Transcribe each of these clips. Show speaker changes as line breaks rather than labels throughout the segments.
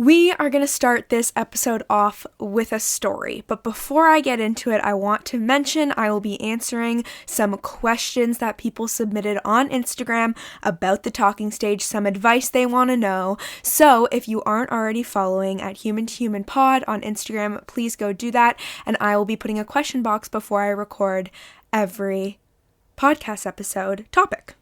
We are going to start this episode off with a story, but before I get into it, I want to mention I will be answering some questions that people submitted on Instagram about the talking stage, some advice they want to know. So if you aren't already following at Human to Human Pod on Instagram, please go do that, and I will be putting a question box before I record every podcast episode topic.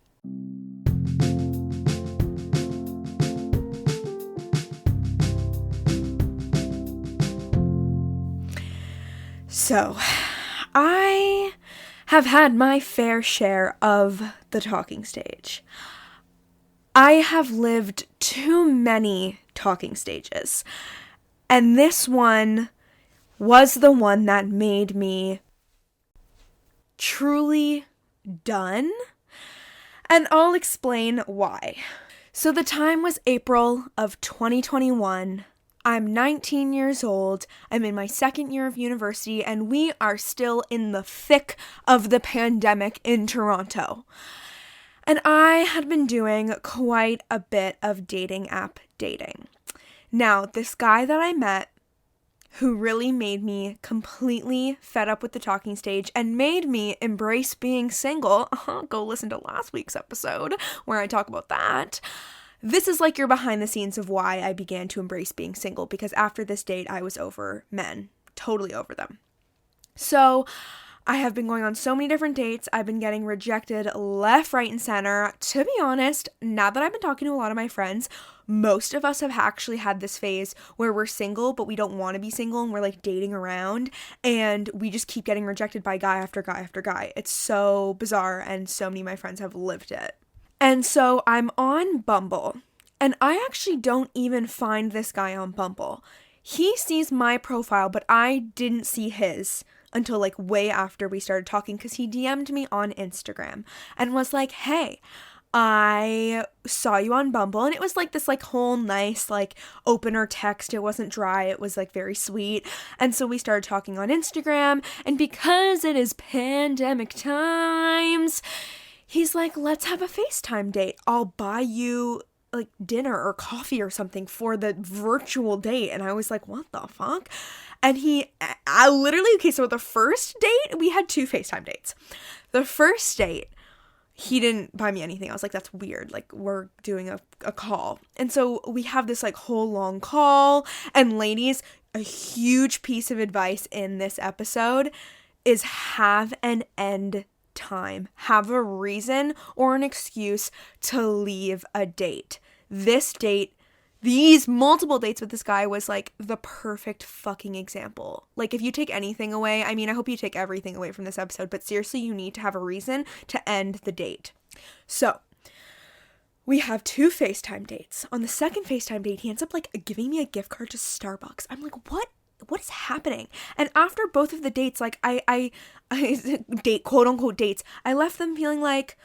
So, I have had my fair share of the talking stage. I have lived too many talking stages, and this one was the one that made me truly done, and I'll explain why. So the time was April of 2021. I'm 19 years old, I'm in my second year of university, and we are still in the thick of the pandemic in Toronto. And I had been doing quite a bit of dating app dating. Now, this guy that I met, who really made me completely fed up with the talking stage and made me embrace being single, go listen to last week's episode where I talk about that. This is like your behind the scenes of why I began to embrace being single, because after this date, I was over men, totally over them. So I have been going on so many different dates. I've been getting rejected left, right, and center. To be honest, now that I've been talking to a lot of my friends, most of us have actually had this phase where we're single, but we don't want to be single and we're like dating around and we just keep getting rejected by guy after guy after guy. It's so bizarre, and so many of my friends have lived it. And so I'm on Bumble, and I actually don't even find this guy on Bumble. He sees my profile, but I didn't see his until like way after we started talking, because he DM'd me on Instagram and was like, hey, I saw you on Bumble. And it was like this like whole nice like opener text. It wasn't dry. It was like very sweet. And so we started talking on Instagram, and because it is pandemic times, he's like, let's have a FaceTime date. I'll buy you like dinner or coffee or something for the virtual date. And I was like, what the fuck? And so the first date, we had 2 FaceTime dates. The first date, he didn't buy me anything. I was like, that's weird. Like, we're doing a call. And so we have this like whole long call. And ladies, a huge piece of advice in this episode is have an end time. Have a reason or an excuse to leave a date. These multiple dates with this guy was like the perfect fucking example. Like, if you take anything away, I mean, I hope you take everything away from this episode, but seriously, you need to have a reason to end the date. So we have 2 FaceTime dates. On the second FaceTime date, he ends up like giving me a gift card to Starbucks. I'm like, what is happening? And after both of the dates, like I date, quote unquote dates, I left them feeling like,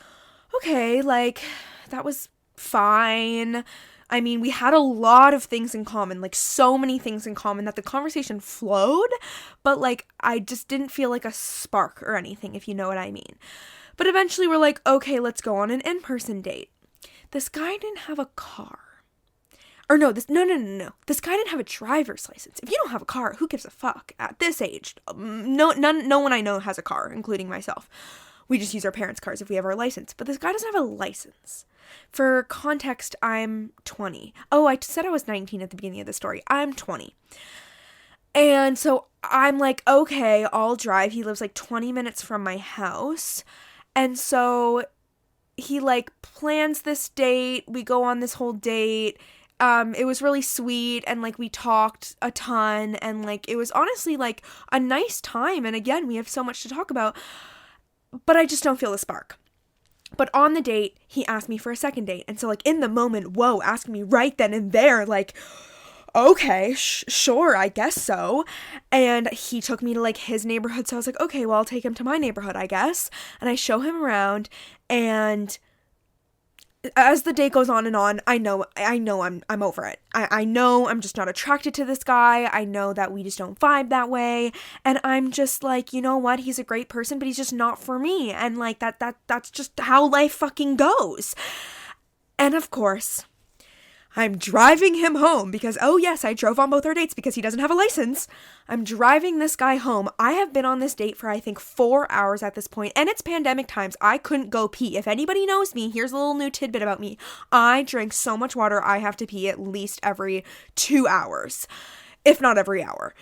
okay, like that was fine. I mean, we had a lot of things in common, like so many things in common that the conversation flowed, but like I just didn't feel like a spark or anything, if you know what I mean. But eventually we're like, okay, let's go on an in-person date. This guy didn't have a car. No. This guy didn't have a driver's license. If you don't have a car, who gives a fuck at this age? No one I know has a car, including myself. We just use our parents' cars if we have our license. But this guy doesn't have a license. For context, I'm 20. Oh, I said I was 19 at the beginning of the story. I'm 20. And so I'm like, okay, I'll drive. He lives like 20 minutes from my house. And so he like plans this date. We go on this whole date. It was really sweet, and like we talked a ton, and like it was honestly like a nice time. And again, we have so much to talk about, but I just don't feel the spark. But on the date, he asked me for a second date. And so like in the moment, whoa, asking me right then and there, like, okay, sure, I guess so. And he took me to like his neighborhood. So I was like, okay, well, I'll take him to my neighborhood, I guess. And I show him around, and as the day goes on and on, I know I'm over it. I know I'm just not attracted to this guy. I know that we just don't vibe that way. And I'm just like, you know what? He's a great person, but he's just not for me. And like that's just how life fucking goes. And of course, I'm driving him home because, oh yes, I drove on both our dates because he doesn't have a license. I'm driving this guy home. I have been on this date for, I think, 4 hours at this point, and it's pandemic times. I couldn't go pee. If anybody knows me, here's a little new tidbit about me. I drink so much water, I have to pee at least every 2 hours, if not every hour.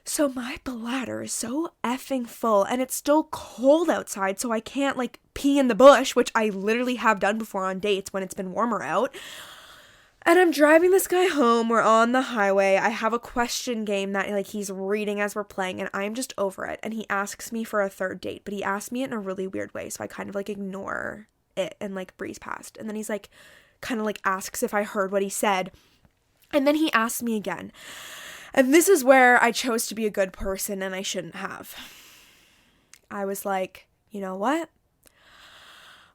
So my bladder is so effing full, and it's still cold outside, so I can't, like, pee in the bush, which I literally have done before on dates when it's been warmer out. And I'm driving this guy home. We're on the highway. I have a question game that, like, he's reading as we're playing, and I'm just over it. And he asks me for a third date, but he asked me it in a really weird way, so I kind of, like, ignore it and, like, breeze past. And then he's, like, kind of, like, asks if I heard what he said. And then he asks me again. And this is where I chose to be a good person, and I shouldn't have. I was like, you know what?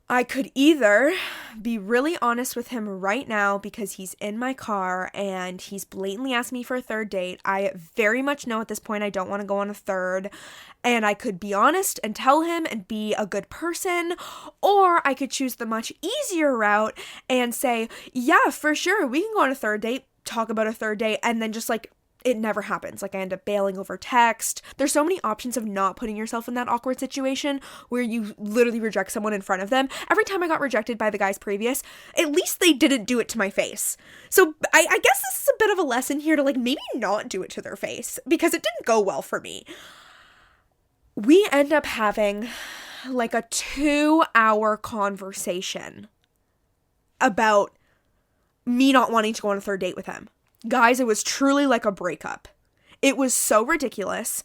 I could either be really honest with him right now because he's in my car and he's blatantly asked me for a third date. I very much know at this point I don't want to go on a third, and I could be honest and tell him and be a good person, or I could choose the much easier route and say, yeah, for sure, we can go on a third date, talk about a third date, and then just, like, it never happens. Like, I end up bailing over text. There's so many options of not putting yourself in that awkward situation where you literally reject someone in front of them. Every time I got rejected by the guys previous, at least they didn't do it to my face. So I guess this is a bit of a lesson here to, like, maybe not do it to their face, because it didn't go well for me. We end up having, like, a 2-hour conversation about me not wanting to go on a third date with him. Guys, it was truly like a breakup. It was so ridiculous.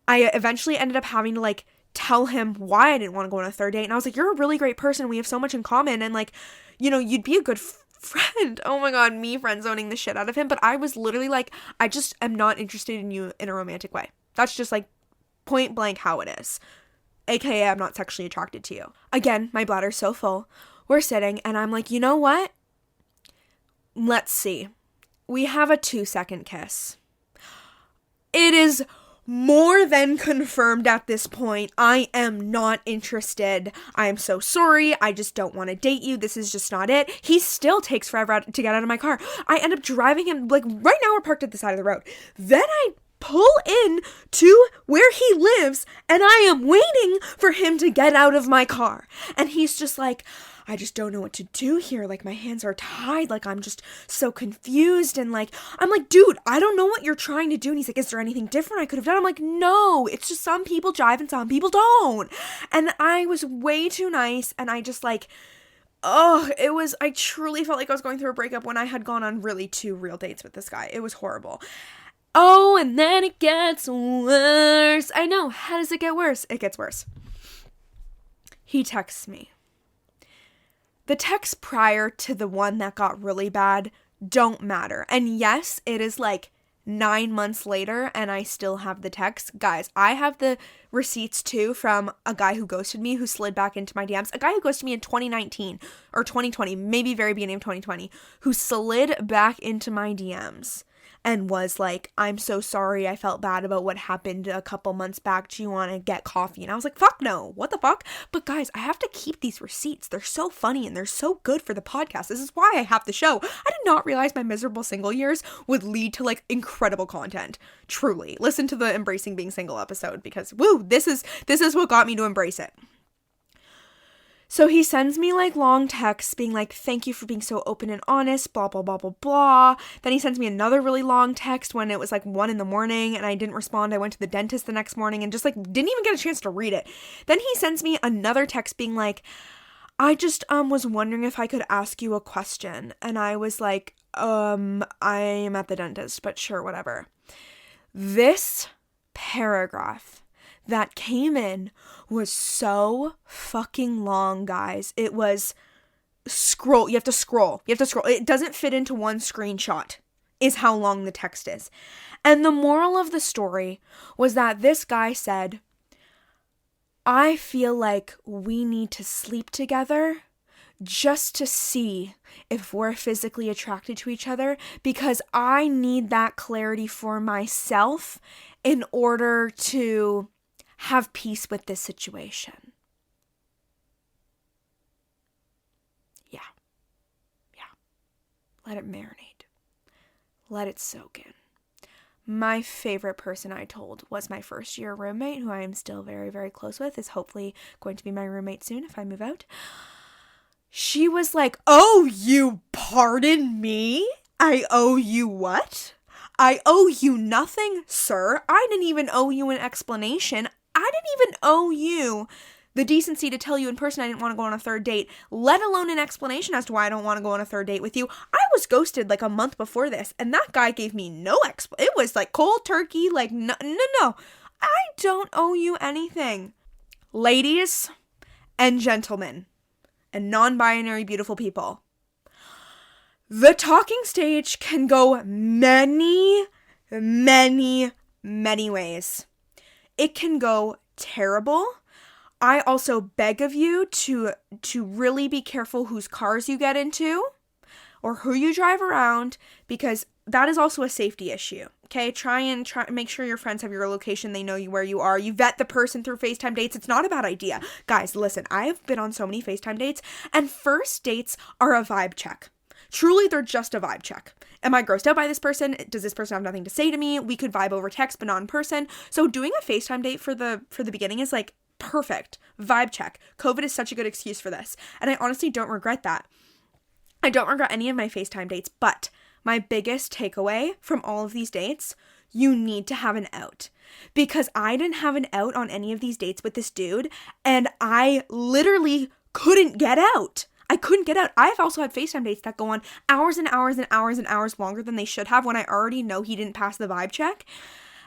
I eventually ended up having to, like, tell him why I didn't want to go on a third date. And I was like, you're a really great person. We have so much in common. And, like, you know, you'd be a good friend. Oh my God, me friend zoning the shit out of him. But I was literally like, I just am not interested in you in a romantic way. That's just, like, point blank how it is. AKA, I'm not sexually attracted to you. Again, my bladder's so full. We're sitting and I'm like, you know what? Let's see. We have a 2-second kiss. It is more than confirmed at this point. I am not interested. I am so sorry. I just don't want to date you. This is just not it. He still takes forever to get out of my car. I end up driving him, like, right now we're parked at the side of the road. Then I pull in to where he lives, and I am waiting for him to get out of my car. And he's just like, I just don't know what to do here. Like, my hands are tied. Like, I'm just so confused. And, like, I'm like, dude, I don't know what you're trying to do. And he's like, is there anything different I could have done? I'm like, no, it's just some people drive and some people don't. And I was way too nice. And I just, like, I truly felt like I was going through a breakup when I had gone on really 2 real dates with this guy. It was horrible. Oh, and then it gets worse. I know. How does it get worse? It gets worse. He texts me. The texts prior to the one that got really bad don't matter. And yes, it is like 9 months later and I still have the text. Guys, I have the receipts too from a guy who ghosted me, who slid back into my DMs. A guy who ghosted me in 2019 or 2020, maybe very beginning of 2020, who slid back into my DMs and was like, I'm so sorry, I felt bad about what happened a couple months back. Do you want to get coffee? And I was like, fuck no, what the fuck? But guys, I have to keep these receipts. They're so funny and they're so good for the podcast. This is why I have the show. I did not realize my miserable single years would lead to, like, incredible content. Truly. Listen to the Embracing Being Single episode because, woo, this is what got me to embrace it. So he sends me, like, long texts being like, thank you for being so open and honest, blah, blah, blah, blah, blah. Then he sends me another really long text when it was, like, 1 a.m. and I didn't respond. I went to the dentist the next morning and just, like, didn't even get a chance to read it. Then he sends me another text being like, I just was wondering if I could ask you a question. And I was like, I am at the dentist, but sure, whatever. This paragraph that came in was so fucking long, guys. It was scroll. You have to scroll. It doesn't fit into one screenshot is how long the text is. And the moral of the story was that this guy said, I feel like we need to sleep together just to see if we're physically attracted to each other, because I need that clarity for myself in order to have peace with this situation. Yeah. let it marinate. Let it soak in. My favorite person I told was my first year roommate, who I am still very, very close with, is hopefully going to be my roommate soon if I move out. She was like, "Oh, you pardon me? I owe you what? I owe you nothing, sir. I didn't even owe you an explanation. I didn't even owe you the decency to tell you in person I didn't want to go on a third date, let alone an explanation as to why I don't want to go on a third date with you. I was ghosted like a month before this, and that guy gave me no it was like cold turkey, like no. I don't owe you anything." Ladies and gentlemen and non-binary beautiful people, the talking stage can go many, many, many ways. It can go terrible. I also beg of you to really be careful whose cars you get into or who you drive around, because that is also a safety issue. Okay, try make sure your friends have your location. They know where you are. You vet the person through FaceTime dates. It's not a bad idea. Guys, listen, I have been on so many FaceTime dates, and first dates are a vibe check. Truly, they're just a vibe check. Am I grossed out by this person? Does this person have nothing to say to me? We could vibe over text, but not in person. So doing a FaceTime date for the beginning is like perfect. Vibe check. COVID is such a good excuse for this. And I honestly don't regret that. I don't regret any of my FaceTime dates, but my biggest takeaway from all of these dates, you need to have an out. Because I didn't have an out on any of these dates with this dude, and I literally couldn't get out. I couldn't get out. I've also had FaceTime dates that go on hours and hours and hours and hours longer than they should have when I already know he didn't pass the vibe check.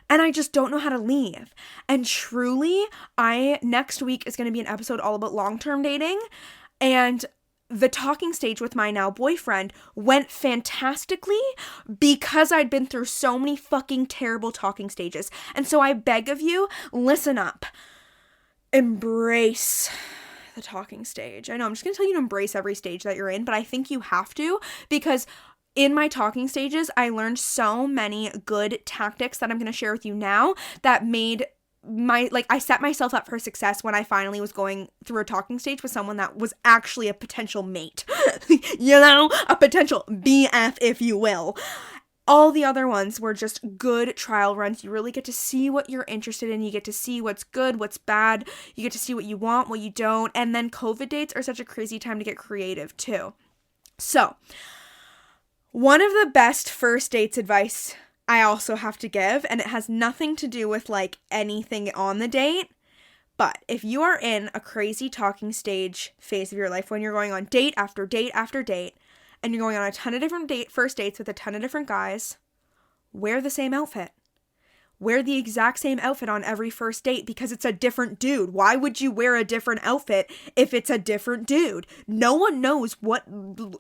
And I just don't know how to leave. And truly, next week is going to be an episode all about long-term dating. And the talking stage with my now boyfriend went fantastically because I'd been through so many fucking terrible talking stages. And so I beg of you, listen up. Embrace the talking stage. I know I'm just going to tell you to embrace every stage that you're in, but I think you have to, because in my talking stages, I learned so many good tactics that I'm going to share with you now that made I set myself up for success when I finally was going through a talking stage with someone that was actually a potential mate. A potential BF, if you will. All the other ones were just good trial runs. You really get to see what you're interested in. You get to see what's good, what's bad. You get to see what you want, what you don't. And then COVID dates are such a crazy time to get creative too. So, one of the best first dates advice I also have to give, and it has nothing to do with like anything on the date, but if you are in a crazy talking stage phase of your life when you're going on date after date after date, and you're going on a ton of different first dates with a ton of different guys, wear the same outfit. Wear the exact same outfit on every first date because it's a different dude. Why would you wear a different outfit if it's a different dude? No one knows what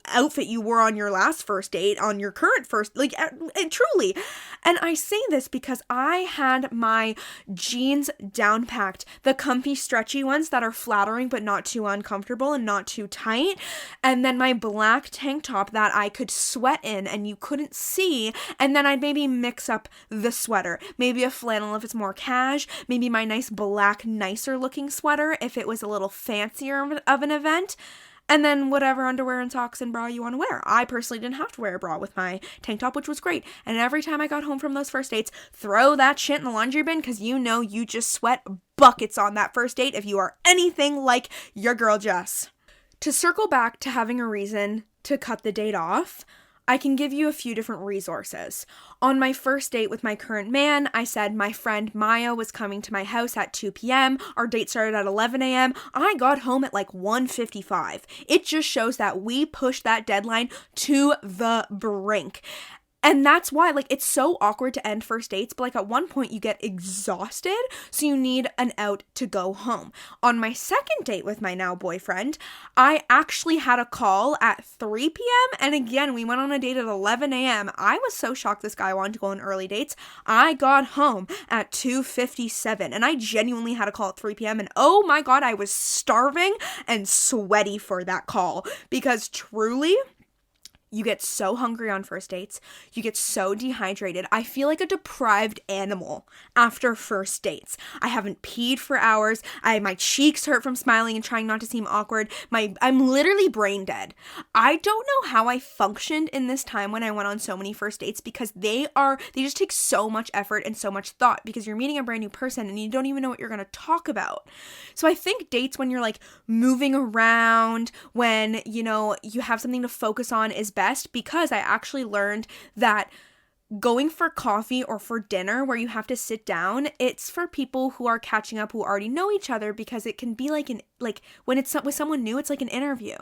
outfit you wore on your last first date, on your current first, and truly. And I say this because I had my jeans down packed, the comfy, stretchy ones that are flattering but not too uncomfortable and not too tight, and then my black tank top that I could sweat in and you couldn't see, and then I'd maybe mix up the sweater. Maybe a flannel if it's more cash, maybe my nice black, nicer looking sweater if it was a little fancier of an event, and then whatever underwear and socks and bra you want to wear. I personally didn't have to wear a bra with my tank top, which was great. And every time I got home from those first dates, throw that shit in the laundry bin because you know you just sweat buckets on that first date if you are anything like your girl Jess. To circle back to having a reason to cut the date off, I can give you a few different resources. On my first date with my current man, I said my friend Maya was coming to my house at 2 p.m. Our date started at 11 a.m. I got home at like 1:55. It just shows that we pushed that deadline to the brink. And that's why, it's so awkward to end first dates, but, at one point you get exhausted, so you need an out to go home. On my second date with my now boyfriend, I actually had a call at 3 p.m., and again, we went on a date at 11 a.m. I was so shocked this guy wanted to go on early dates. I got home at 2:57, and I genuinely had a call at 3 p.m., and oh my god, I was starving and sweaty for that call, because truly, You get so hungry on first dates. You get so dehydrated. I feel like a deprived animal after first dates. I haven't peed for hours. My cheeks hurt from smiling and trying not to seem awkward. I'm literally brain dead. I don't know how I functioned in this time when I went on so many first dates, because they just take so much effort and so much thought, because you're meeting a brand new person and you don't even know what you're going to talk about. So I think dates when you're like moving around, when, you know, you have something to focus on is best, because I actually learned that going for coffee or for dinner where you have to sit down, it's for people who are catching up, who already know each other, because it can be like when it's with someone new, it's like an interview.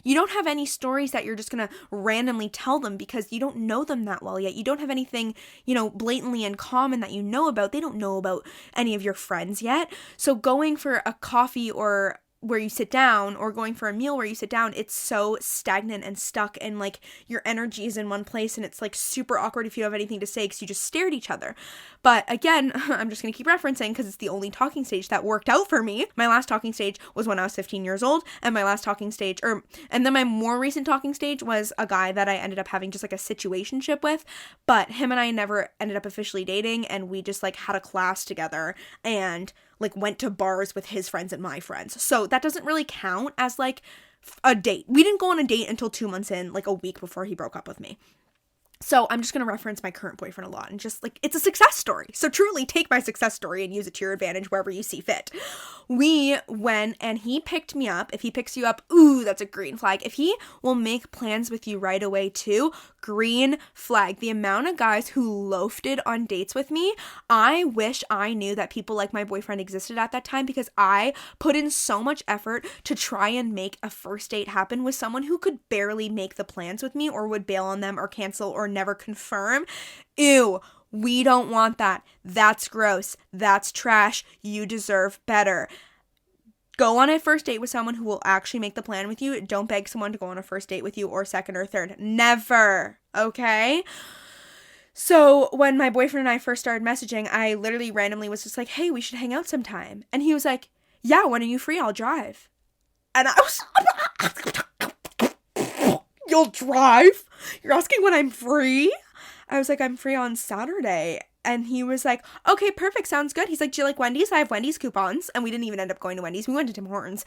You don't have any stories that you're just going to randomly tell them because you don't know them that well yet. You don't have anything, you know, blatantly in common that you know about. They don't know about any of your friends yet. So going for a coffee or where you sit down, or going for a meal where you sit down, it's so stagnant and stuck, and like your energy is in one place, and it's like super awkward if you have anything to say because you just stare at each other. But again, I'm just going to keep referencing because it's the only talking stage that worked out for me. My last talking stage was when I was 15 years old, and my last talking stage, and then my more recent talking stage was a guy that I ended up having just like a situationship with, but him and I never ended up officially dating, and we just like had a class together and like went to bars with his friends and my friends. So that doesn't really count as like a date. We didn't go on a date until 2 months in, like a week before he broke up with me. So I'm just going to reference my current boyfriend a lot, and just like, it's a success story. So truly take my success story and use it to your advantage wherever you see fit. We went and he picked me up. If he picks you up, ooh, that's a green flag. If he will make plans with you right away too, green flag. The amount of guys who loafed it on dates with me, I wish I knew that people like my boyfriend existed at that time, because I put in so much effort to try and make a first date happen with someone who could barely make the plans with me, or would bail on them or cancel or never confirm. Ew, we don't want that. That's gross. That's trash. You deserve better. Go on a first date with someone who will actually make the plan with you. Don't beg someone to go on a first date with you, or second or third. Never. Okay? So when my boyfriend and I first started messaging, I literally randomly was just like, hey, we should hang out sometime. And he was like, yeah, when are you free? I'll drive. And I was you'll drive? You're asking when I'm free? I was like, I'm free on Saturday. And he was like, okay, perfect. Sounds good. He's like, do you like Wendy's? I have Wendy's coupons. And we didn't even end up going to Wendy's. We went to Tim Hortons.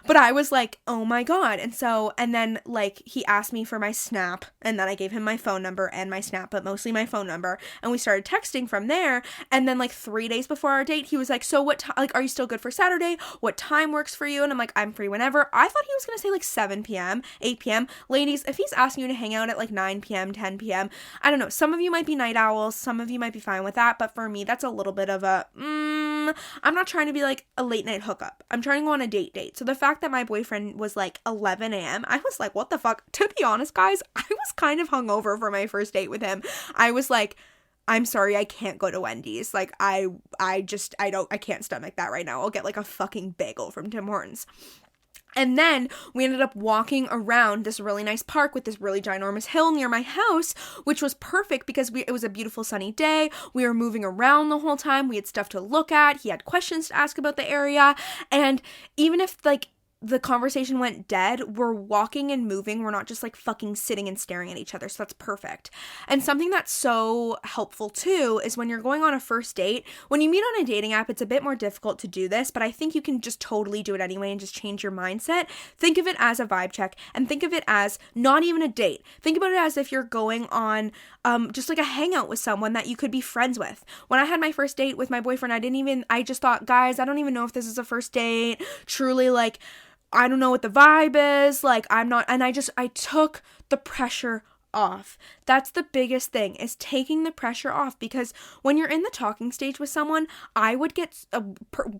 But I was like, oh my God. And then like he asked me for my Snap, and then I gave him my phone number and my Snap, but mostly my phone number. And we started texting from there. And then like 3 days before our date, he was like, so what time, like, are you still good for Saturday? What time works for you? And I'm like, I'm free whenever. I thought he was going to say like 7 p.m., 8 p.m. Ladies, if he's asking you to hang out at like 9 p.m., 10 p.m., I don't know. Some of you might be night owls. Some of you might be fine with that, but for me that's a little bit of a I'm not trying to be like a late night hookup. I'm trying to go on a date. So the fact that my boyfriend was like 11 a.m., I was like, what the fuck? To be honest, guys, I was kind of hungover for my first date with him. I was like, I'm sorry, I can't go to Wendy's. Like, I can't stomach that right now. I'll get like a fucking bagel from Tim Hortons. And then we ended up walking around this really nice park with this really ginormous hill near my house, which was perfect because it was a beautiful sunny day. We were moving around the whole time. We had stuff to look at. He had questions to ask about the area. And even if like the conversation went dead, we're walking and moving. We're not just like fucking sitting and staring at each other. So that's perfect. And something that's so helpful too is when you're going on a first date, when you meet on a dating app, it's a bit more difficult to do this, but I think you can just totally do it anyway and just change your mindset. Think of it as a vibe check, and think of it as not even a date. Think about it as if you're going on just like a hangout with someone that you could be friends with. When I had my first date with my boyfriend, I just thought, guys, I don't even know if this is a first date. Truly, like, I don't know what the vibe is, like, I took the pressure off. That's the biggest thing, is taking the pressure off, because when you're in the talking stage with someone, I would get,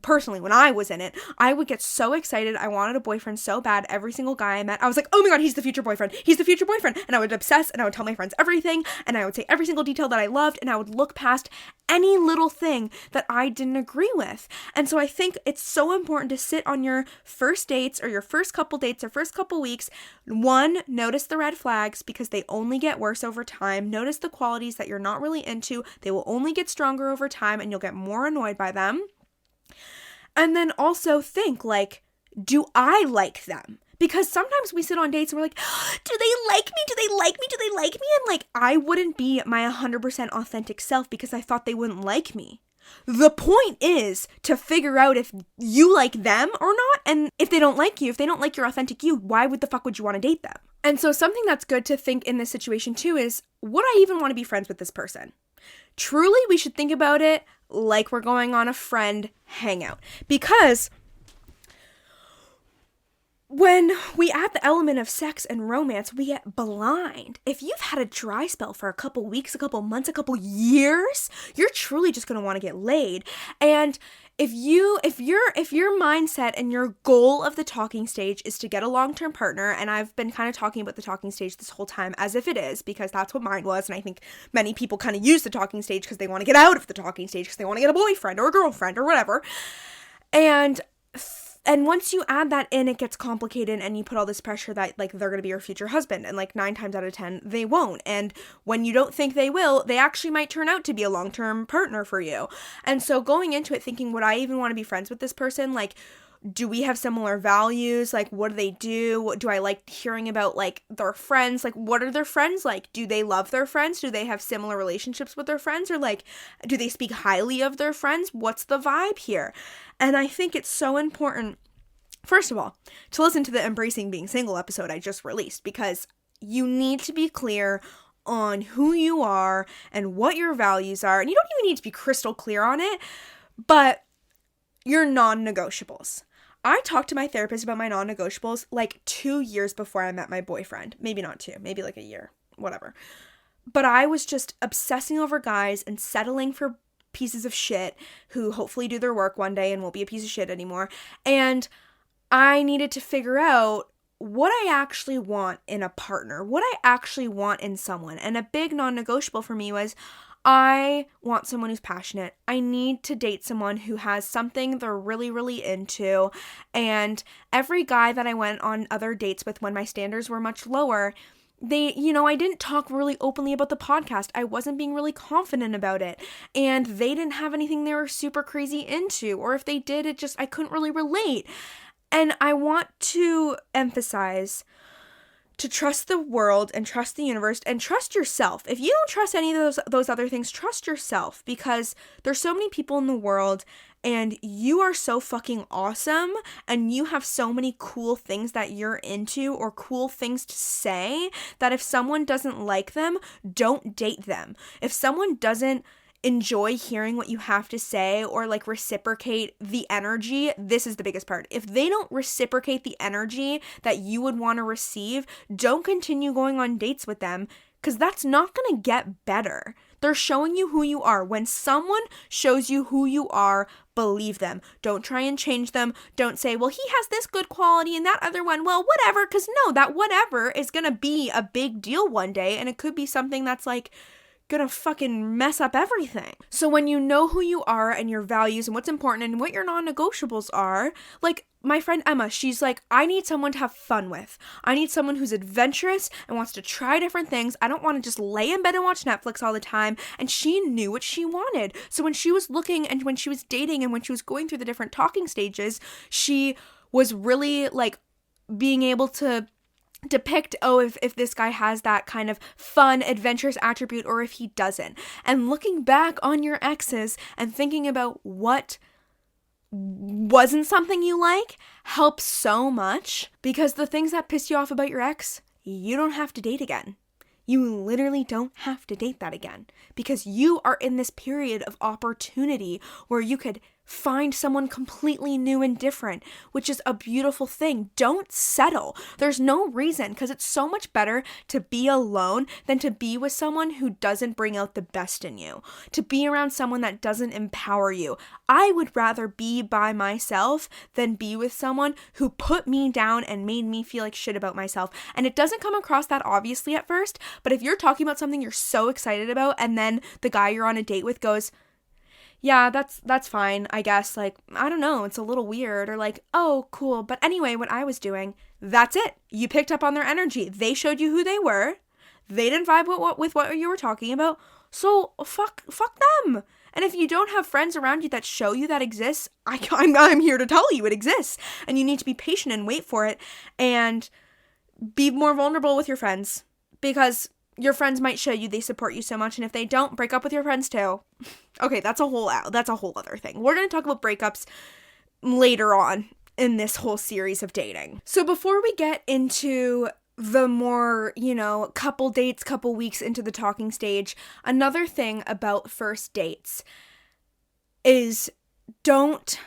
personally, when I was in it, I would get so excited. I wanted a boyfriend so bad. Every single guy I met, I was like, oh my God, he's the future boyfriend. He's the future boyfriend. And I would obsess, and I would tell my friends everything, and I would say every single detail that I loved, and I would look past any little thing that I didn't agree with. And so I think it's so important to sit on your first dates, or your first couple dates, or first couple weeks. One, notice the red flags, because they only get worse over time. Notice the qualities that you're not really into. They will only get stronger over time, and you'll get more annoyed by them. And then also think, like, do I like them? Because sometimes we sit on dates and we're like, do they like me? Do they like me? Do they like me? And like, I wouldn't be my 100% authentic self because I thought they wouldn't like me. The point is to figure out if you like them or not. And if they don't like you, if they don't like your authentic you, why would the fuck would you want to date them? And so something that's good to think in this situation too is, would I even want to be friends with this person? Truly, we should think about it like we're going on a friend hangout. Because when we add the element of sex and romance, we get blind. If you've had a dry spell for a couple weeks, a couple months, a couple years, you're truly just going to want to get laid. And if your mindset and your goal of the talking stage is to get a long-term partner, and I've been kind of talking about the talking stage this whole time as if it is, because that's what mine was, and I think many people kind of use the talking stage because they want to get out of the talking stage because they want to get a boyfriend or a girlfriend or whatever. And once you add that in, it gets complicated and you put all this pressure that, like, they're going to be your future husband. And, like, 9 times out of 10, they won't. And when you don't think they will, they actually might turn out to be a long-term partner for you. And so going into it thinking, would I even want to be friends with this person? Like, do we have similar values? Like, what do they do? Do I like hearing about, like, their friends? Like, what are their friends like? Do they love their friends? Do they have similar relationships with their friends? Or, like, do they speak highly of their friends? What's the vibe here? And I think it's so important, first of all, to listen to the Embracing Being Single episode I just released, because you need to be clear on who you are and what your values are. And you don't even need to be crystal clear on it, but your non-negotiables. I talked to my therapist about my non-negotiables like 2 years before I met my boyfriend. Maybe not 2, maybe like a year, whatever. But I was just obsessing over guys and settling for pieces of shit who hopefully do their work one day and won't be a piece of shit anymore. And I needed to figure out what I actually want in a partner, what I actually want in someone. And a big non-negotiable for me was, I want someone who's passionate. I need to date someone who has something they're really, really into. And every guy that I went on other dates with when my standards were much lower, I didn't talk really openly about the podcast. I wasn't being really confident about it. And they didn't have anything they were super crazy into. Or if they did, I couldn't really relate. And I want to emphasize to trust the world and trust the universe and trust yourself. If you don't trust any of those other things, trust yourself, because there's so many people in the world and you are so fucking awesome and you have so many cool things that you're into or cool things to say that if someone doesn't like them, don't date them. If someone doesn't enjoy hearing what you have to say or like reciprocate the energy, this is the biggest part. If they don't reciprocate the energy that you would want to receive, don't continue going on dates with them, because that's not going to get better. They're showing you who you are. When someone shows you who you are, believe them. Don't try and change them. Don't say, well, he has this good quality and that other one, well, whatever, because no, that whatever is going to be a big deal one day, and it could be something that's like gonna fucking mess up everything. So when you know who you are and your values and what's important and what your non-negotiables are, like my friend Emma, she's like, I need someone to have fun with. I need someone who's adventurous and wants to try different things. I don't want to just lay in bed and watch Netflix all the time. And she knew what she wanted. So when she was looking and when she was dating and when she was going through the different talking stages, she was really like being able to depict, if this guy has that kind of fun, adventurous attribute or if he doesn't. And looking back on your exes and thinking about what wasn't something you like helps so much, because the things that piss you off about your ex, you don't have to date again. You literally don't have to date that again, because you are in this period of opportunity where you could find someone completely new and different, which is a beautiful thing. Don't settle. There's no reason, because it's so much better to be alone than to be with someone who doesn't bring out the best in you, to be around someone that doesn't empower you. I would rather be by myself than be with someone who put me down and made me feel like shit about myself. And it doesn't come across that obviously at first, but if you're talking about something you're so excited about and then the guy you're on a date with goes, yeah, that's fine, I guess, like, I don't know, it's a little weird, or like, oh, cool, but anyway, what I was doing, that's it. You picked up on their energy. They showed you who they were. They didn't vibe with what you were talking about, so fuck them. And if you don't have friends around you that show you that exists, I'm here to tell you it exists. And you need to be patient and wait for it and be more vulnerable with your friends, because your friends might show you they support you so much, and if they don't, break up with your friends too. Okay, that's a whole other thing. We're going to talk about breakups later on in this whole series of dating. So before we get into the more, couple dates, couple weeks into the talking stage, another thing about first dates is don't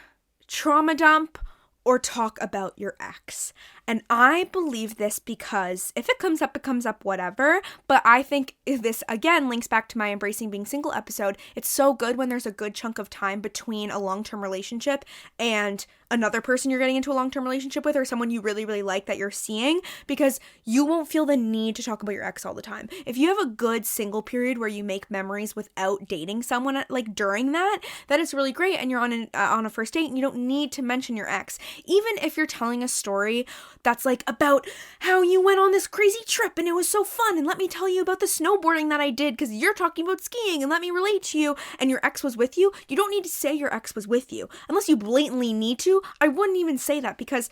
trauma dump or talk about your ex. And I believe this because if it comes up, whatever. But I think this, again, links back to my Embracing Being Single episode. It's so good when there's a good chunk of time between a long-term relationship and another person you're getting into a long-term relationship with, or someone you really, really like that you're seeing, because you won't feel the need to talk about your ex all the time. If you have a good single period where you make memories without dating someone, like during that is really great, and you're on a first date and you don't need to mention your ex. Even if you're telling a story that's like about how you went on this crazy trip and it was so fun, and let me tell you about the snowboarding that I did because you're talking about skiing and let me relate to you, and your ex was with you, you don't need to say your ex was with you unless you blatantly need to. I wouldn't even say that, because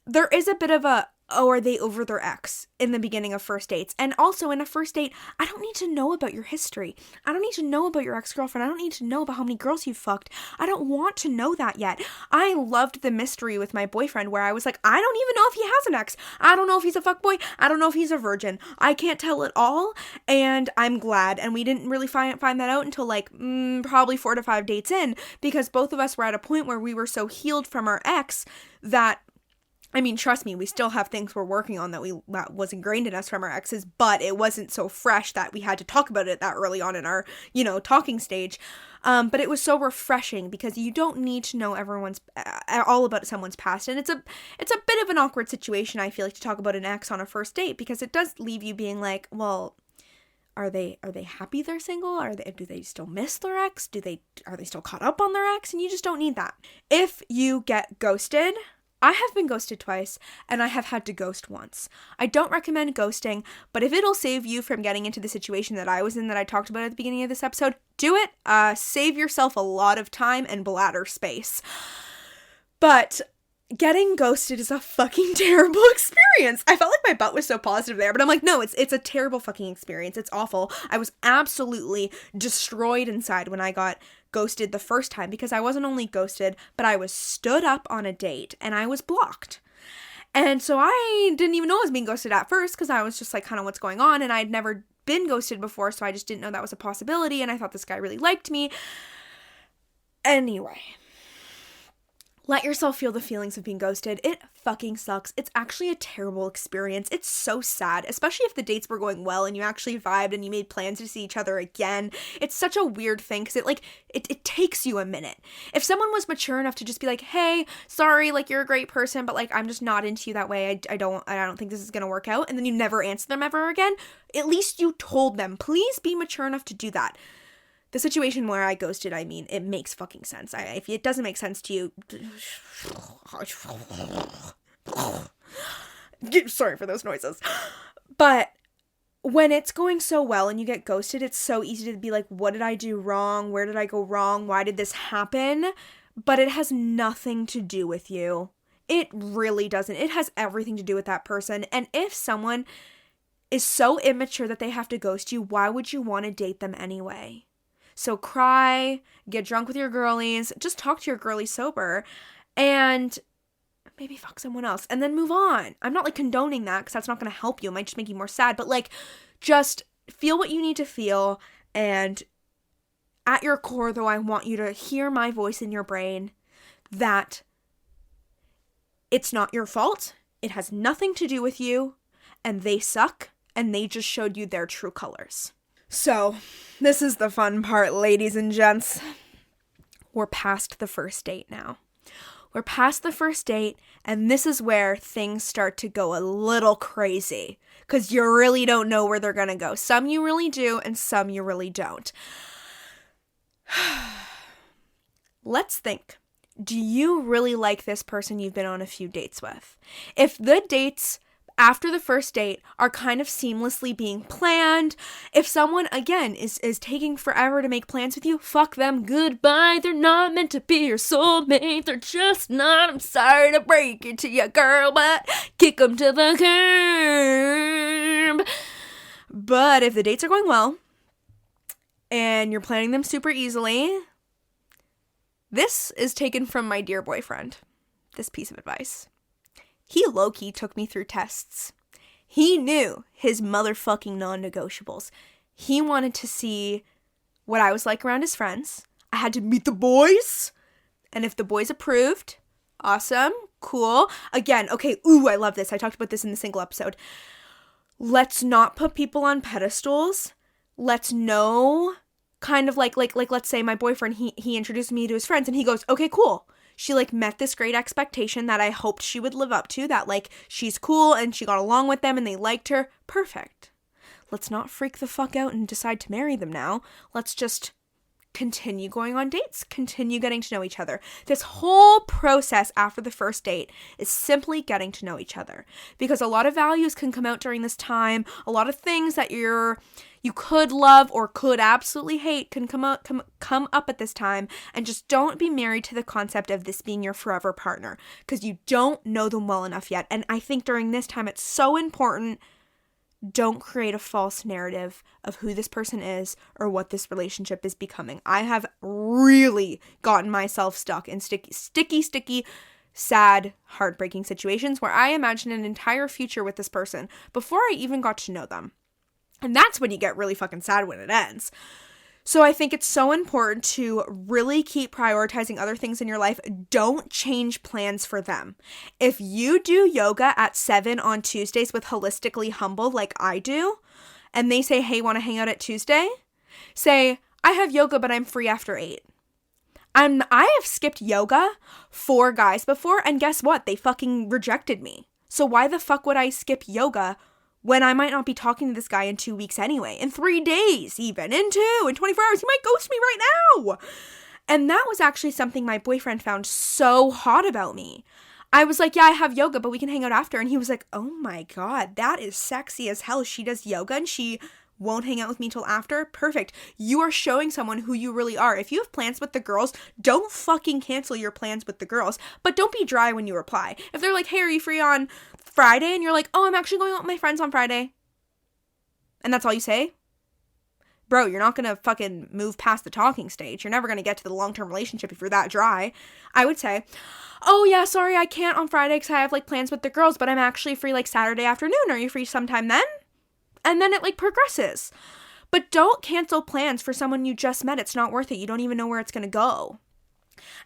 there is a bit of a, oh, are they over their ex in the beginning of first dates? And also in a first date, I don't need to know about your history. I don't need to know about your ex-girlfriend. I don't need to know about how many girls you fucked. I don't want to know that yet. I loved the mystery with my boyfriend where I was like, I don't even know if he has an ex. I don't know if he's a fuckboy. I don't know if he's a virgin. I can't tell it all, and I'm glad. And we didn't really find that out until like probably 4 to 5 dates in, because both of us were at a point where we were so healed from our ex that, I mean, trust me, we still have things we're working on that was ingrained in us from our exes, but it wasn't so fresh that we had to talk about it that early on in our, talking stage. But it was so refreshing, because you don't need to know all about someone's past. And it's a bit of an awkward situation, I feel like, to talk about an ex on a first date, because it does leave you being like, well, are they happy they're single? Do they still miss their ex? Are they still caught up on their ex? And you just don't need that. If you get ghosted, I have been ghosted twice, and I have had to ghost once. I don't recommend ghosting, but if it'll save you from getting into the situation that I was in that I talked about at the beginning of this episode, do it. Save yourself a lot of time and bladder space. But getting ghosted is a fucking terrible experience. I felt like my butt was so positive there, but I'm like, no, it's a terrible fucking experience. It's awful. I was absolutely destroyed inside when I got ghosted the first time, because I wasn't only ghosted, but I was stood up on a date and I was blocked. And so I didn't even know I was being ghosted at first, because I was just like, kind of, what's going on? And I'd never been ghosted before, so I just didn't know that was a possibility, and I thought this guy really liked me. Anyway, let yourself feel the feelings of being ghosted. It fucking sucks. It's actually a terrible experience. It's so sad, especially if the dates were going well and you actually vibed and you made plans to see each other again. It's such a weird thing, because it takes you a minute. If someone was mature enough to just be like, hey, sorry, like, you're a great person, but like, I'm just not into you that way. I don't think this is gonna work out, and then you never answer them ever again, at least you told them. Please be mature enough to do that. The situation where I ghosted, I mean, it makes fucking sense. If it doesn't make sense to you, sorry for those noises. But when it's going so well and you get ghosted, it's so easy to be like, what did I do wrong? Where did I go wrong? Why did this happen? But it has nothing to do with you. It really doesn't. It has everything to do with that person. And if someone is so immature that they have to ghost you, why would you want to date them anyway? So cry, get drunk with your girlies, just talk to your girlies sober, and maybe fuck someone else, and then move on. I'm not like condoning that, because that's not going to help you. It might just make you more sad, but like, just feel what you need to feel. And at your core, though, I want you to hear my voice in your brain that it's not your fault. It has nothing to do with you, and they suck, and they just showed you their true colors. So, this is the fun part, ladies and gents. We're past the first date now. We're past the first date, and this is where things start to go a little crazy, because you really don't know where they're gonna go. Some you really do, and some you really don't. Let's think. Do you really like this person you've been on a few dates with? If the dates after the first date are kind of seamlessly being planned. If someone, again, is taking forever to make plans with you, fuck them, goodbye. They're not meant to be your soulmate. They're just not. I'm sorry to break it to you, girl, but kick them to the curb. But if the dates are going well and you're planning them super easily, this is taken from my dear boyfriend, this piece of advice. He low-key took me through tests. He knew his motherfucking non-negotiables. He wanted to see what I was like around his friends. I had to meet the boys. And if the boys approved, awesome, cool. Again, okay, I love this. I talked about this in the single episode. Let's not put people on pedestals. Let's know, kind of like let's say my boyfriend, he introduced me to his friends and he goes, okay, cool. She, met this great expectation that I hoped she would live up to, that, she's cool and she got along with them and they liked her. Perfect. Let's not freak the fuck out and decide to marry them now. Let's just continue going on dates, continue getting to know each other. This whole process after the first date is simply getting to know each other, because a lot of values can come out during this time. A lot of things that you could love or could absolutely hate can come up at this time, and just don't be married to the concept of this being your forever partner, because you don't know them well enough yet. And I think during this time it's so important. Don't create a false narrative of who this person is or what this relationship is becoming. I have really gotten myself stuck in sticky, sad, heartbreaking situations where I imagined an entire future with this person before I even got to know them. And that's when you get really fucking sad when it ends. So I think it's so important to really keep prioritizing other things in your life. Don't change plans for them. If you do yoga at 7 on Tuesdays with Holistically Humble like I do, and they say, hey, want to hang out at Tuesday? Say, I have yoga, but I'm free after 8. I have skipped yoga for guys before, and guess what? They fucking rejected me. So why the fuck would I skip yoga when I might not be talking to this guy in 2 weeks anyway, in 3 days even, in 24 hours, he might ghost me right now. And that was actually something my boyfriend found so hot about me. I was like, yeah, I have yoga, but we can hang out after. And he was like, oh my God, that is sexy as hell. She does yoga and she won't hang out with me till after. Perfect. You are showing someone who you really are. If you have plans with the girls, don't fucking cancel your plans with the girls, but don't be dry when you reply. If they're like, hey, are you free on Friday? And you're like, oh, I'm actually going out with my friends on Friday. And that's all you say? Bro, you're not going to fucking move past the talking stage. You're never going to get to the long-term relationship if you're that dry. I would say, oh yeah, sorry, I can't on Friday because I have plans with the girls, but I'm actually free Saturday afternoon. Are you free sometime then? And then it progresses. But don't cancel plans for someone you just met. It's not worth it. You don't even know where it's going to go.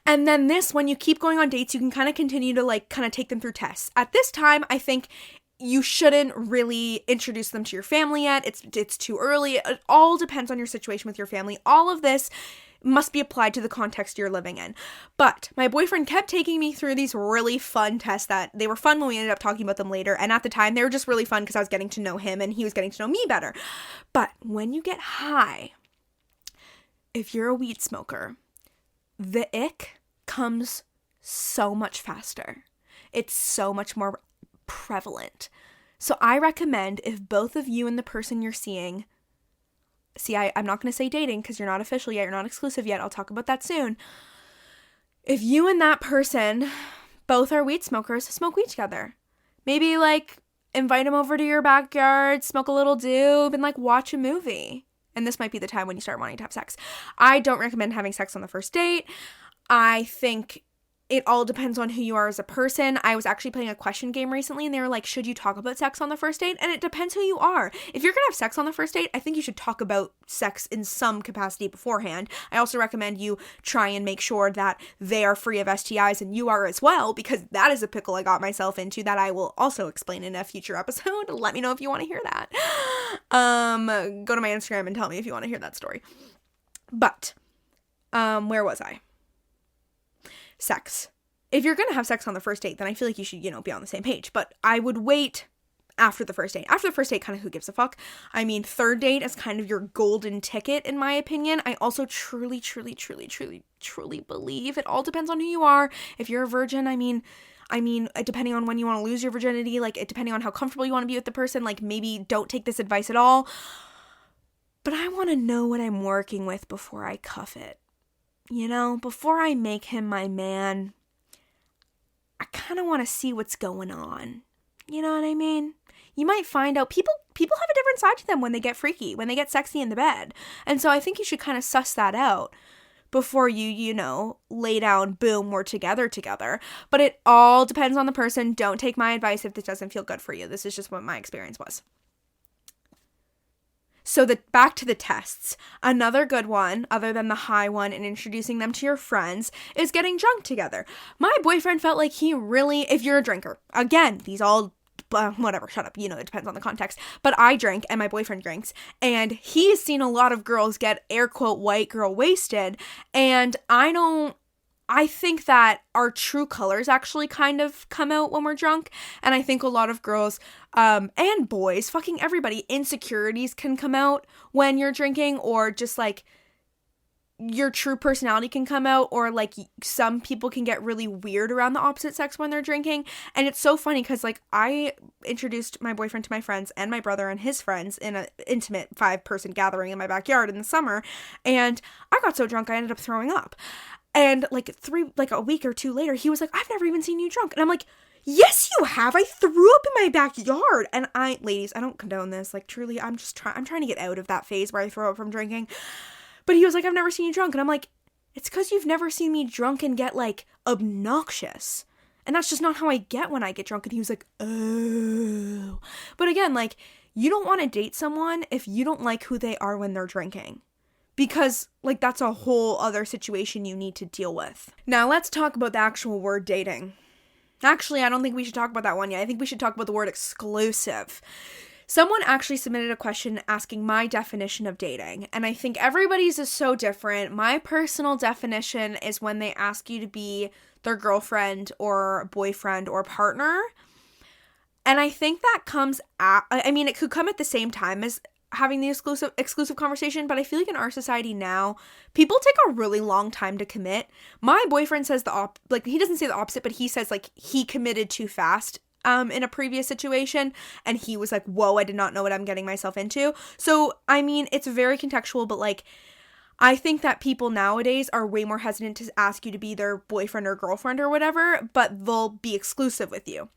And then when you keep going on dates, you can kind of continue to kind of take them through tests. At this time, I think you shouldn't really introduce them to your family yet. It's too early. It all depends on your situation with your family. All of this must be applied to the context you're living in. But my boyfriend kept taking me through these really fun tests that they were fun when we ended up talking about them later. And at the time, they were just really fun because I was getting to know him and he was getting to know me better. But when you get high, if you're a weed smoker, the ick comes so much faster. It's so much more prevalent. So I recommend, if both of you and the person you're seeing, I'm not going to say dating because you're not official yet, you're not exclusive yet, I'll talk about that soon. If you and that person both are weed smokers, smoke weed together. Maybe invite them over to your backyard, smoke a little doob, and watch a movie. And this might be the time when you start wanting to have sex. I don't recommend having sex on the first date. I think it all depends on who you are as a person. I was actually playing a question game recently and they were like, should you talk about sex on the first date? And it depends who you are. If you're going to have sex on the first date, I think you should talk about sex in some capacity beforehand. I also recommend you try and make sure that they are free of STIs and you are as well, because that is a pickle I got myself into that I will also explain in a future episode. Let me know if you want to hear that. Go to my Instagram and tell me if you want to hear that story. But, where was I? Sex. If you're going to have sex on the first date, then I feel like you should, be on the same page. But I would wait after the first date. After the first date, kind of who gives a fuck? I mean, third date is kind of your golden ticket, in my opinion. I also truly believe it all depends on who you are. If you're a virgin, I mean, depending on when you want to lose your virginity, like, depending on how comfortable you want to be with the person, like, maybe don't take this advice at all. But I want to know what I'm working with before I cuff it. You know, before I make him my man, I kind of want to see what's going on. You know what I mean? You might find out people have a different side to them when they get freaky, when they get sexy in the bed. And so I think you should kind of suss that out before you lay down, boom, we're together. But it all depends on the person. Don't take my advice if this doesn't feel good for you. This is just what my experience was. So back to the tests. Another good one, other than the high one and introducing them to your friends, is getting drunk together. My boyfriend felt like he really, if you're a drinker, again, these all, whatever, shut up, it depends on the context, but I drink and my boyfriend drinks, and he's seen a lot of girls get air quote white girl wasted, and I think that our true colors actually kind of come out when we're drunk. And I think a lot of girls, and boys, fucking everybody, insecurities can come out when you're drinking, or just like your true personality can come out, or like some people can get really weird around the opposite sex when they're drinking. And it's so funny because like I introduced my boyfriend to my friends and my brother and his friends in an intimate 5-person gathering in my backyard in the summer. And I got so drunk I ended up throwing up. And like a week or two later, he was like, I've never even seen you drunk. And I'm like, yes, you have. I threw up in my backyard. And ladies, I don't condone this. Like, truly, I'm trying to get out of that phase where I throw up from drinking. But he was like, I've never seen you drunk. And I'm like, it's because you've never seen me drunk and get like obnoxious. And that's just not how I get when I get drunk. And he was like, oh. But again, like, you don't want to date someone if you don't like who they are when they're drinking. Because, like, that's a whole other situation you need to deal with. Now, let's talk about the actual word dating. Actually, I don't think we should talk about that one yet. I think we should talk about the word exclusive. Someone actually submitted a question asking my definition of dating. And I think everybody's is so different. My personal definition is when they ask you to be their girlfriend or boyfriend or partner. And I think that it could come at the same time as having the exclusive conversation, but I feel like in our society now, people take a really long time to commit. My boyfriend says he doesn't say the opposite, but he says like he committed too fast in a previous situation, and he was like, whoa, I did not know what I'm getting myself into. So, I mean, it's very contextual, but like, I think that people nowadays are way more hesitant to ask you to be their boyfriend or girlfriend or whatever, but they'll be exclusive with you.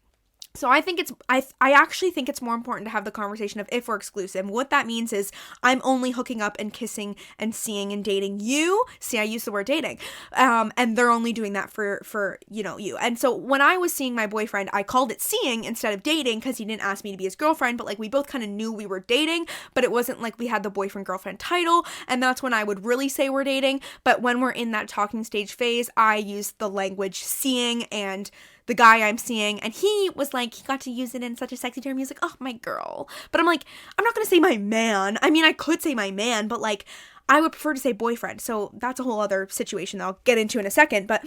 So I think I actually think it's more important to have the conversation of if we're exclusive. What that means is I'm only hooking up and kissing and seeing and dating you. See, I use the word dating. And they're only doing that for you. And so when I was seeing my boyfriend, I called it seeing instead of dating because he didn't ask me to be his girlfriend, but like we both kind of knew we were dating, but it wasn't like we had the boyfriend girlfriend title. And that's when I would really say we're dating. But when we're in that talking stage phase, I use the language seeing and the guy I'm seeing, and he was like, he got to use it in such a sexy term. He was like, oh, my girl. But I'm like, I'm not going to say my man. I mean, I could say my man, but like, I would prefer to say boyfriend. So that's a whole other situation that I'll get into in a second. But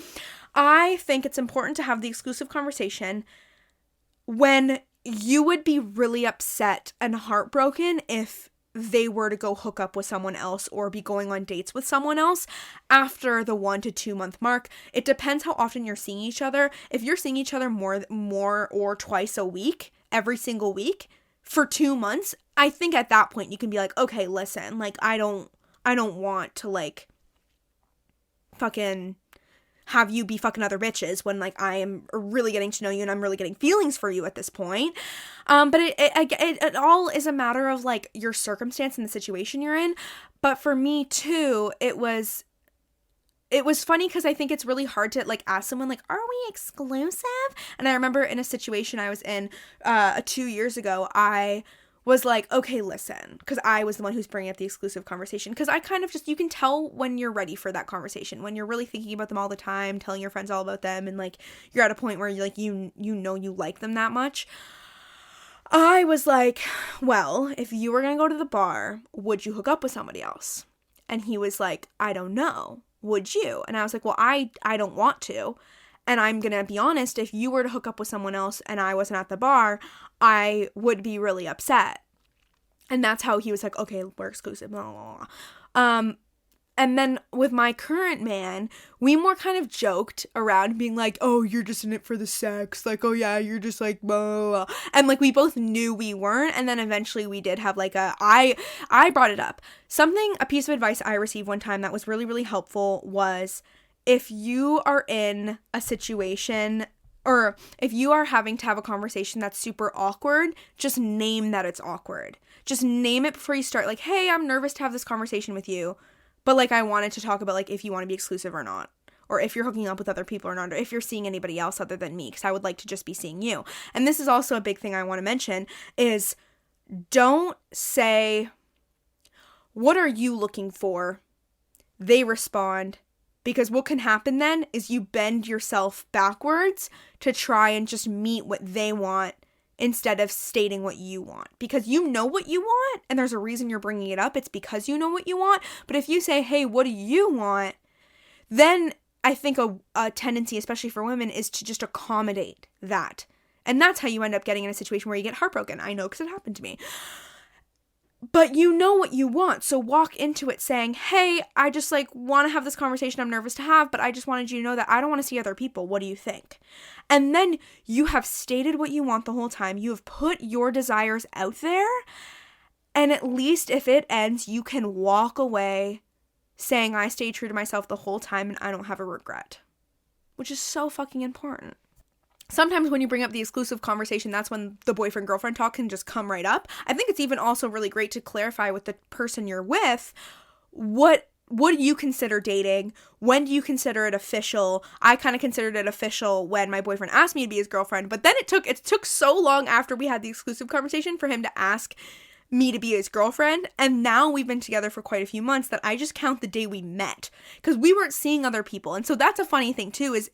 I think it's important to have the exclusive conversation when you would be really upset and heartbroken if they were to go hook up with someone else or be going on dates with someone else after the 1 to 2 month mark. It depends how often you're seeing each other. If you're seeing each other more or twice a week, every single week for 2 months, I think at that point you can be like, okay, listen, like I don't want to like fucking have you be fucking other bitches when like I am really getting to know you and I'm really getting feelings for you at this point. But it all is a matter of like your circumstance and the situation you're in. But for me too, it was funny because I think it's really hard to like ask someone like, are we exclusive? And I remember in a situation I was in 2 years ago, I was like, okay, listen, because I was the one who's bringing up the exclusive conversation, because I kind of just, you can tell when you're ready for that conversation, when you're really thinking about them all the time, telling your friends all about them, and like, you're at a point where you're like, you like them that much. I was like, well, if you were going to go to the bar, would you hook up with somebody else? And he was like, I don't know. Would you? And I was like, well, I don't want to. And I'm going to be honest, if you were to hook up with someone else and I wasn't at the bar, I would be really upset. And that's how he was like, okay, we're exclusive, blah, blah, blah. And then with my current man, we more kind of joked around being like, oh, you're just in it for the sex. Like, oh yeah, you're just like, blah, blah. And like, we both knew we weren't. And then eventually we did have like I brought it up. A piece of advice I received one time that was really, really helpful was, if you are in a situation, or if you are having to have a conversation that's super awkward, just name that it's awkward. Just name it before you start. Like, hey, I'm nervous to have this conversation with you. But, like, I wanted to talk about, like, if you want to be exclusive or not. Or if you're hooking up with other people or not. Or if you're seeing anybody else other than me. Because I would like to just be seeing you. And this is also a big thing I want to mention. Is don't say, what are you looking for? They respond. Because what can happen then is you bend yourself backwards to try and just meet what they want, instead of stating what you want. Because you know what you want, and there's a reason you're bringing it up. It's because you know what you want. But if you say, hey, what do you want? Then I think a tendency, especially for women, is to just accommodate that. And that's how you end up getting in a situation where you get heartbroken. I know because it happened to me. But you know what you want, so walk into it saying, hey, I just like want to have this conversation I'm nervous to have, but I just wanted you to know that I don't want to see other people. What do you think? And then you have stated what you want the whole time. You have put your desires out there, and at least if it ends, you can walk away saying I stayed true to myself the whole time and I don't have a regret, which is so fucking important. Sometimes when you bring up the exclusive conversation, that's when the boyfriend-girlfriend talk can just come right up. I think it's even also really great to clarify with the person you're with, what do you consider dating? When do you consider it official? I kind of considered it official when my boyfriend asked me to be his girlfriend, but then it took so long after we had the exclusive conversation for him to ask me to be his girlfriend, and now we've been together for quite a few months that I just count the day we met, because we weren't seeing other people. And so that's a funny thing too, is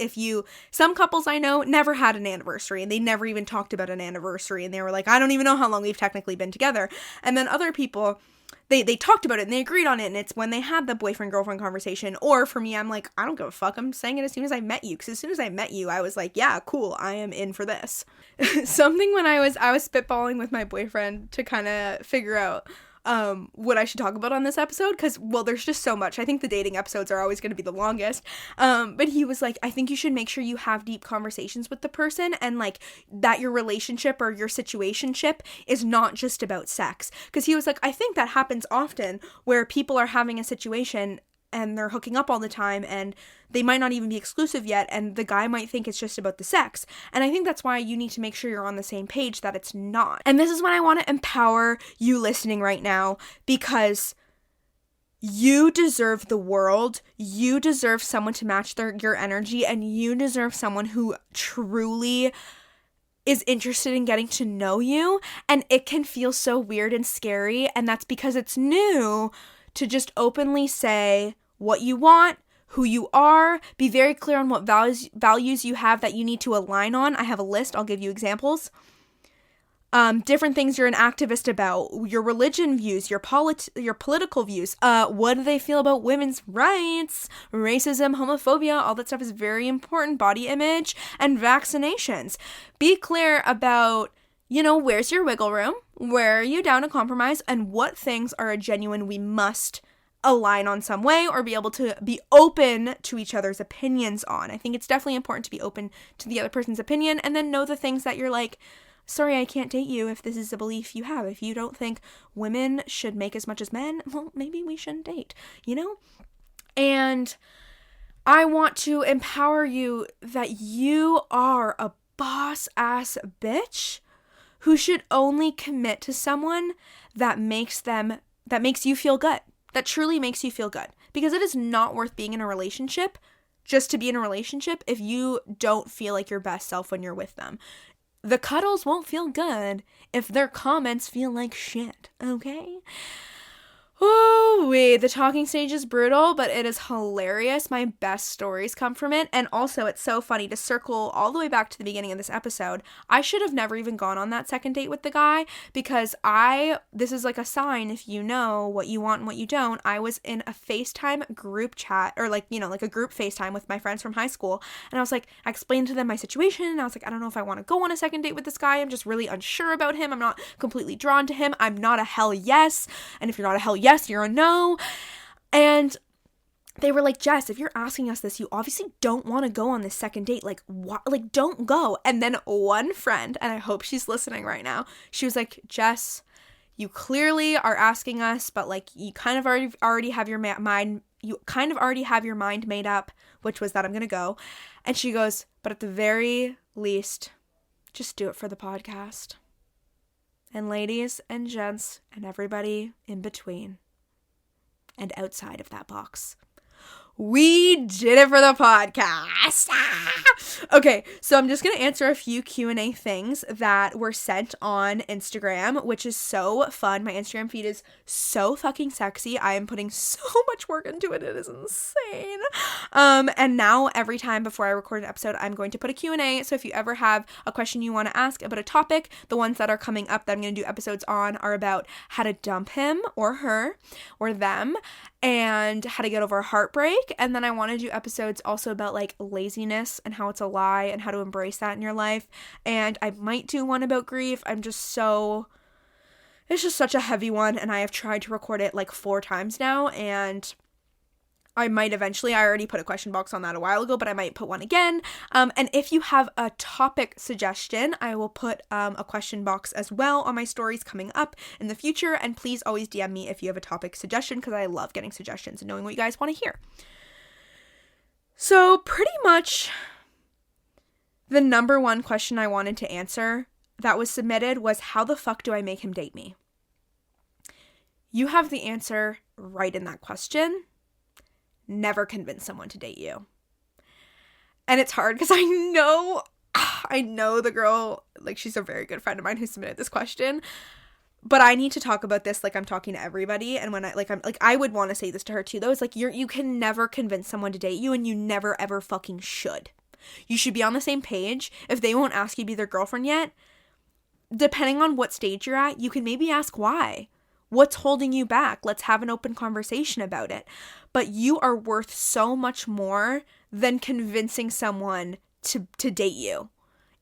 some couples I know never had an anniversary, and they never even talked about an anniversary, and they were like, I don't even know how long we've technically been together. And then other people, they talked about it and they agreed on it, and it's when they had the boyfriend-girlfriend conversation. Or for me, I'm like, I don't give a fuck, I'm saying it as soon as I met you, because as soon as I met you, I was like, yeah, cool, I am in for this. Something when I was spitballing with my boyfriend to kind of figure out what I should talk about on this episode, because, well, there's just so much. I think the dating episodes are always going to be the longest, but he was like, I think you should make sure you have deep conversations with the person, and like that your relationship or your situationship is not just about sex, because he was like, I think that happens often where people are having a situation and they're hooking up all the time, and they might not even be exclusive yet, and the guy might think it's just about the sex. And I think that's why you need to make sure you're on the same page, that it's not. And this is when I want to empower you listening right now, because you deserve the world. You deserve someone to match your energy, and you deserve someone who truly is interested in getting to know you. And it can feel so weird and scary, and that's because it's new to just openly say what you want, who you are, be very clear on what values you have that you need to align on. I have a list, I'll give you examples. Different things you're an activist about, your religion views, your political views, what do they feel about women's rights, racism, homophobia, all that stuff is very important, body image, and vaccinations. Be clear about, where's your wiggle room, where are you down to compromise, and what things are a genuine we must align on some way, or be able to be open to each other's opinions on. I think it's definitely important to be open to the other person's opinion, and then know the things that you're like, sorry, I can't date you if this is a belief you have. If you don't think women should make as much as men, well, maybe we shouldn't date, And I want to empower you that you are a boss-ass bitch who should only commit to someone that makes you feel good. That truly makes you feel good. Because it is not worth being in a relationship just to be in a relationship if you don't feel like your best self when you're with them. The cuddles won't feel good if their comments feel like shit, okay? Ooh, the talking stage is brutal, but it is hilarious. My best stories come from it. And also, it's so funny to circle all the way back to the beginning of this episode. I should have never even gone on that second date with the guy, because this is like a sign if you know what you want and what you don't. I was in a FaceTime group chat, or like a group FaceTime with my friends from high school. And I explained to them my situation, and I was like, I don't know if I want to go on a second date with this guy. I'm just really unsure about him. I'm not completely drawn to him. I'm not a hell yes. And if you're not a hell yes, you're a no. And they were like, Jess, if you're asking us this, you obviously don't want to go on this second date. Like, what? Like, don't go. And then one friend, and I hope she's listening right now, she was like, Jess, you clearly are asking us, but like, you kind of already have your mind. You kind of already have your mind made up, which was that I'm gonna go. And she goes, but at the very least, just do it for the podcast. And ladies and gents and everybody in between and outside of that box, we did it for the podcast. Okay, so I'm just going to answer a few Q&A things that were sent on Instagram, which is so fun. My Instagram feed is so fucking sexy. I am putting so much work into it. It is insane. And now every time before I record an episode, I'm going to put a Q&A. So if you ever have a question you want to ask about a topic, the ones that are coming up that I'm going to do episodes on are about how to dump him or her or them, and how to get over a heartbreak. And then I want to do episodes also about like laziness and how it's a lie and how to embrace that in your life. And I might do one about grief. it's just such a heavy one, and I have tried to record it like 4 times now, and I might eventually. I already put a question box on that a while ago, but I might put one again. And if you have a topic suggestion, I will put a question box as well on my stories coming up in the future. And please always DM me if you have a topic suggestion, because I love getting suggestions and knowing what you guys want to hear. So pretty much the number one question I wanted to answer that was submitted was, how the fuck do I make him date me? You have the answer right in that question. Never convince someone to date you. And it's hard because I know the girl, like, she's a very good friend of mine who submitted this question, but I need to talk about this like I'm talking to everybody. And when I would want to say this to her too, though. It's like, you can never convince someone to date you, and you never ever fucking should. You should be on the same page. If they won't ask you to be their girlfriend yet, depending on what stage you're at, you can maybe ask why. What's holding you back? Let's have an open conversation about it. But you are worth so much more than convincing someone to date you.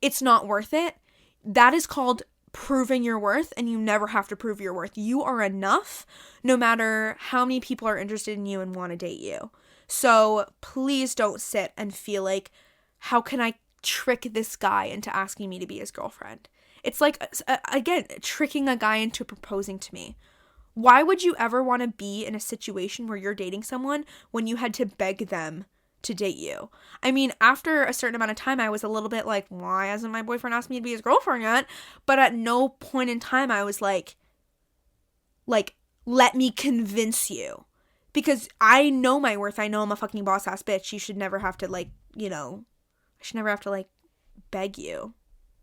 It's not worth it. That is called proving your worth, and you never have to prove your worth. You are enough no matter how many people are interested in you and want to date you. So please don't sit and feel like, how can I trick this guy into asking me to be his girlfriend? It's like, again, tricking a guy into proposing to me. Why would you ever want to be in a situation where you're dating someone when you had to beg them to date you? I mean, after a certain amount of time, I was a little bit like, why hasn't my boyfriend asked me to be his girlfriend yet? But at no point in time I was like, let me convince you. Because I know my worth. I know I'm a fucking boss ass bitch. You should never have to I should never have to beg you.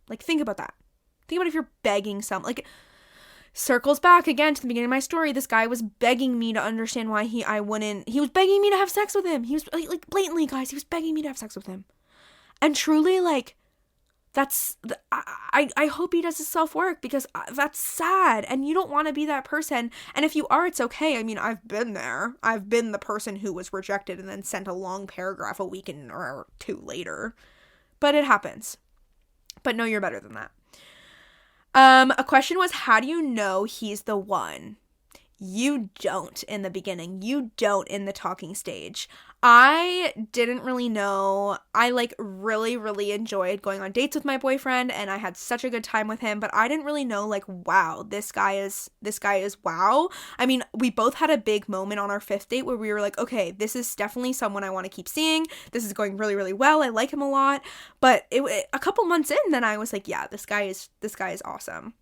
Like, think about that. Think about if you're begging someone. Like, circles back again to the beginning of my story. This guy was begging me to understand why he was begging me to have sex with him. He was like blatantly, guys, he was begging me to have sex with him. And truly, I hope he does his self-work, because that's sad, and you don't want to be that person. And if you are, it's okay. I mean, I've been there. I've been the person who was rejected and then sent a long paragraph a week or 2 later. But it happens. But no, you're better than that. A question was, how do you know he's the one? You don't in the beginning. You don't in the talking stage. I didn't really know. I really, really enjoyed going on dates with my boyfriend, and I had such a good time with him, but I didn't really know wow, this guy is wow. I mean, we both had a big moment on our 5th date where we were like, okay, this is definitely someone I want to keep seeing. This is going really, really well. I like him a lot. But a couple months in, then I was like, yeah, this guy is awesome.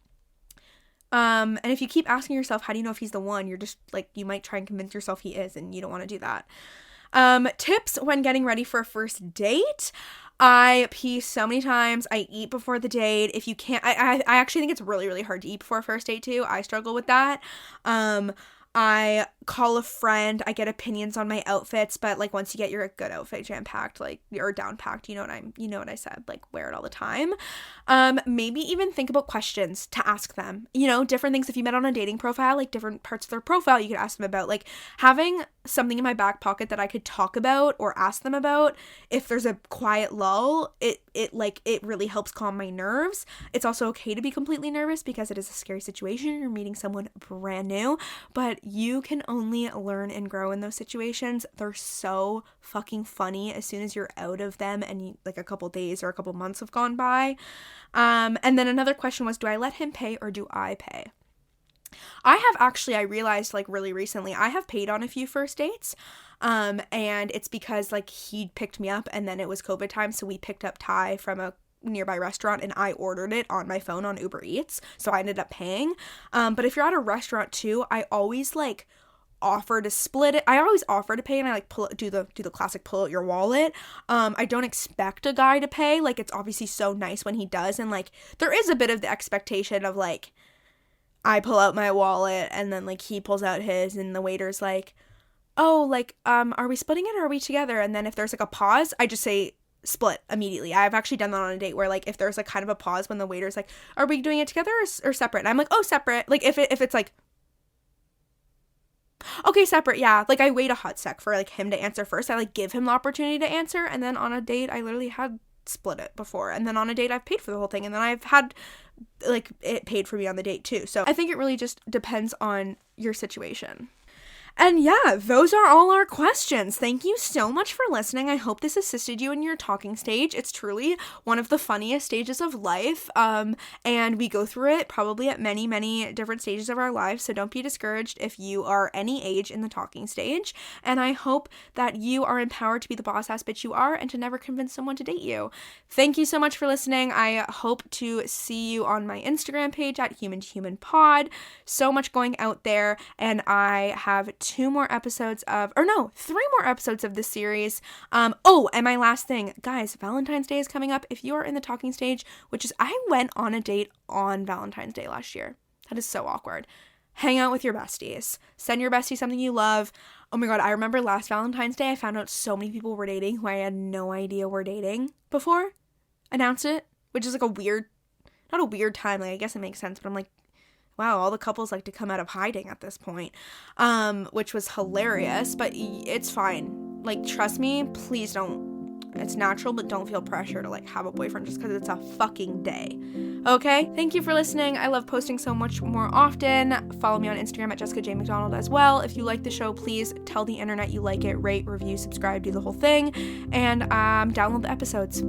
And if you keep asking yourself, how do you know if he's the one? You're just you might try and convince yourself he is, and you don't want to do that. Tips when getting ready for a first date. I pee so many times. I eat before the date. If you can't, I actually think it's really, really hard to eat before a first date too. I struggle with that. I call a friend. I get opinions on my outfits, but once you get your good outfit jam-packed, or down-packed, you know what I said, wear it all the time. Maybe even think about questions to ask them, different things. If you met on a dating profile, different parts of their profile, you could ask them about, having something in my back pocket that I could talk about or ask them about. If there's a quiet lull, it really helps calm my nerves. It's also okay to be completely nervous because it is a scary situation. You're meeting someone brand new, but you can only learn and grow in those situations. They're so fucking funny as soon as you're out of them and like a couple days or a couple months have gone by. And then another question was, do I let him pay or do I pay? I realized like really recently, I have paid on a few first dates. And it's because like he picked me up and then it was COVID time. So we picked up Ty from a nearby restaurant and I ordered it on my phone on Uber Eats. So I ended up paying. But if you're at a restaurant too, I always like offer to split it. I always offer to pay and I like do the classic pull out your wallet. I don't expect a guy to pay. Like it's obviously so nice when he does. And like there is a bit of the expectation of like, I pull out my wallet and then like he pulls out his and the waiter's like, oh, like, are we splitting it or are we together? And then if there's like a pause, I just say split immediately. I've actually done that on a date where like if there's like kind of a pause when the waiter's like, are we doing it together or separate? And I'm like, oh, separate. Like if it's like, okay, separate, yeah. Like I wait a hot sec for like him to answer first. I like give him the opportunity to answer. And then on a date, I literally had split it before. And then on a date, I've paid for the whole thing. And then I've had like it paid for me on the date too. So I think it really just depends on your situation. And yeah, those are all our questions. Thank you so much for listening. I hope this assisted you in your talking stage. It's truly one of the funniest stages of life. And we go through it probably at many, many different stages of our lives. So don't be discouraged if you are any age in the talking stage. And I hope that you are empowered to be the boss ass bitch you are and to never convince someone to date you. Thank you so much for listening. I hope to see you on my Instagram page at Human to Human Pod. So much going out there. And I have 3 more episodes of this series. And my last thing, guys, Valentine's Day is coming up. If you are in the talking stage, I went on a date on Valentine's Day last year. That is so awkward. Hang out with your besties. Send your bestie something you love. Oh my God, I remember last Valentine's Day, I found out so many people were dating who I had no idea were dating before. Announced it, which is like not a weird time. Like, I guess it makes sense, but I'm like, wow, all the couples like to come out of hiding at this point, which was hilarious, but it's fine. Like, trust me, please don't, it's natural, but don't feel pressure to like have a boyfriend just because it's a fucking day. Okay, thank you for listening. I love posting so much more often. Follow me on Instagram at Jessica J. McDonald as well. If you like the show, please tell the internet you like it, rate, review, subscribe, do the whole thing, and download the episodes.